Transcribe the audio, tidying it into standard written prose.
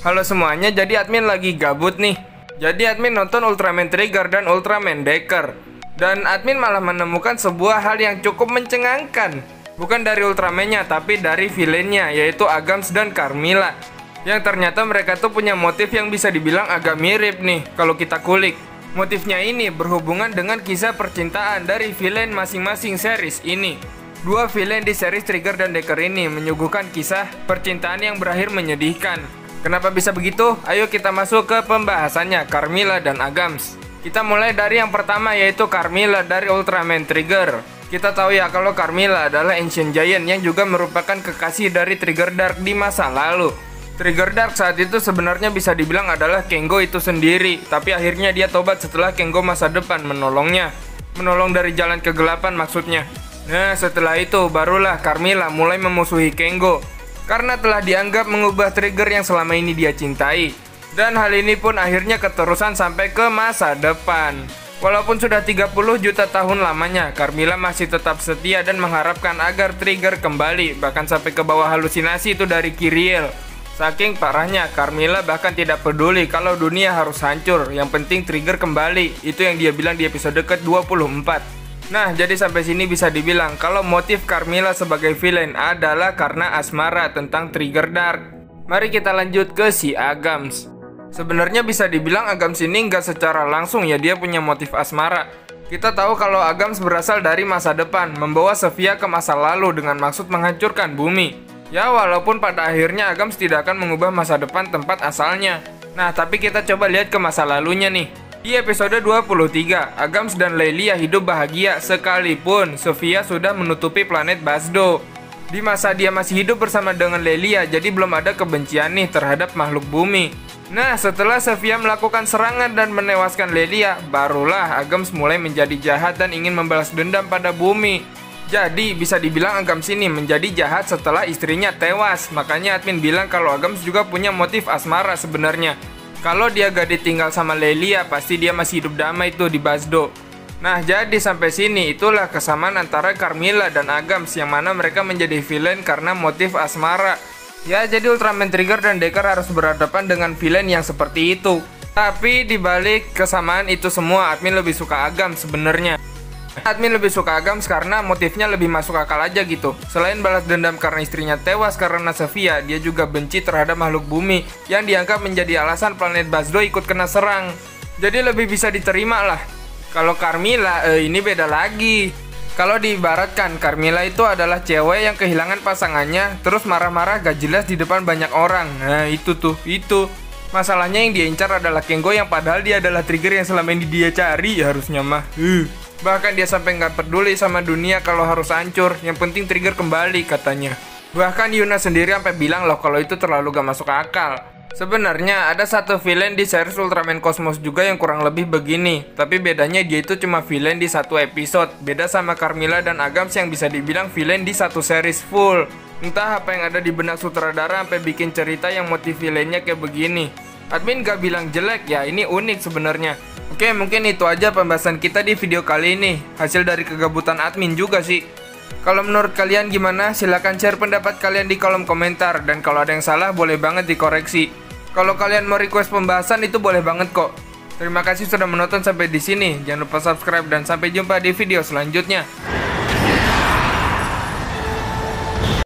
Halo semuanya, jadi admin lagi gabut nih. Jadi admin nonton Ultraman Trigger dan Ultraman Decker. Dan admin malah menemukan sebuah hal yang cukup mencengangkan. Bukan dari Ultraman-nya, tapi dari villain-nya, yaitu Agams dan Carmilla. Yang ternyata mereka tuh punya motif yang bisa dibilang agak mirip nih kalau kita kulik. Motifnya ini berhubungan dengan kisah percintaan dari villain masing-masing series ini. Dua villain di series Trigger dan Decker ini menyuguhkan kisah percintaan yang berakhir menyedihkan. Kenapa bisa begitu? Ayo kita masuk ke pembahasannya, Carmilla dan Agams. Kita mulai dari yang pertama, yaitu Carmilla dari Ultraman Trigger. Kita tahu ya kalau Carmilla adalah Ancient Giant yang juga merupakan kekasih dari Trigger Dark di masa lalu. Trigger Dark saat itu sebenarnya bisa dibilang adalah Kengo itu sendiri, tapi akhirnya dia tobat setelah Kengo masa depan menolongnya. Menolong dari jalan kegelapan maksudnya. Nah, setelah itu barulah Carmilla mulai memusuhi Kengo karena telah dianggap mengubah Trigger yang selama ini dia cintai. Dan hal ini pun akhirnya keterusan sampai ke masa depan. Walaupun sudah 30 juta tahun lamanya, Carmilla masih tetap setia dan mengharapkan agar Trigger kembali, bahkan sampai ke bawah halusinasi itu dari Kyriel. Saking parahnya, Carmilla bahkan tidak peduli kalau dunia harus hancur, yang penting Trigger kembali. Itu yang dia bilang di episode ke-24. Nah, jadi sampai sini bisa dibilang kalau motif Carmilla sebagai villain adalah karena asmara tentang Trigger Dark. Mari kita lanjut ke si Agams. Sebenarnya bisa dibilang Agams ini nggak secara langsung ya dia punya motif asmara. Kita tahu kalau Agams berasal dari masa depan, membawa Sophia ke masa lalu dengan maksud menghancurkan bumi. Ya, walaupun pada akhirnya Agams tidak akan mengubah masa depan tempat asalnya. Nah, tapi kita coba lihat ke masa lalunya nih. Di episode 23, Agams dan Lelia hidup bahagia sekalipun Sophia sudah menutupi planet Basdo. Di masa dia masih hidup bersama dengan Lelia, jadi belum ada kebencian nih terhadap makhluk bumi. Nah, setelah Sophia melakukan serangan dan menewaskan Lelia, barulah Agams mulai menjadi jahat dan ingin membalas dendam pada bumi. Jadi bisa dibilang Agams ini menjadi jahat setelah istrinya tewas. Makanya admin bilang kalau Agams juga punya motif asmara sebenarnya. Kalau dia gak ditinggal sama Lelia, pasti dia masih hidup damai tuh di Basdo. Nah, jadi sampai sini itulah kesamaan antara Carmilla dan Agams, yang mana mereka menjadi villain karena motif asmara. Ya, jadi Ultraman Trigger dan Decker harus berhadapan dengan villain yang seperti itu. Tapi dibalik kesamaan itu semua, admin lebih suka Agams sebenarnya. Admin lebih suka Agams karena motifnya lebih masuk akal aja gitu. Selain balas dendam karena istrinya tewas karena Sophia, dia juga benci terhadap makhluk bumi yang dianggap menjadi alasan planet Basdo ikut kena serang. Jadi lebih bisa diterima lah. Kalau Carmilla, ini beda lagi. Kalau diibaratkan, Carmilla itu adalah cewek yang kehilangan pasangannya, terus marah-marah gak jelas di depan banyak orang. Nah, itu. Masalahnya yang dia incar adalah Kengo yang padahal dia adalah Trigger yang selama ini dia cari, ya harusnya mah. Bahkan dia sampai nggak peduli sama dunia kalau harus hancur, yang penting Trigger kembali katanya. Bahkan Yuna sendiri sampai bilang loh kalau itu terlalu gak masuk akal. Sebenarnya ada satu villain di series Ultraman Cosmos juga yang kurang lebih begini, tapi bedanya dia itu cuma villain di satu episode. Beda sama Carmilla dan Agams yang bisa dibilang villain di satu series full. Entah apa yang ada di benak sutradara sampai bikin cerita yang motif villainnya kayak begini. Admin gak bilang jelek ya, ini unik sebenarnya. Oke, mungkin itu aja pembahasan kita di video kali ini. Hasil dari kegabutan admin juga sih. Kalau menurut kalian gimana? Silahkan share pendapat kalian di kolom komentar. Dan kalau ada yang salah boleh banget dikoreksi. Kalau kalian mau request pembahasan itu boleh banget kok. Terima kasih sudah menonton sampai di sini. Jangan lupa subscribe dan sampai jumpa di video selanjutnya.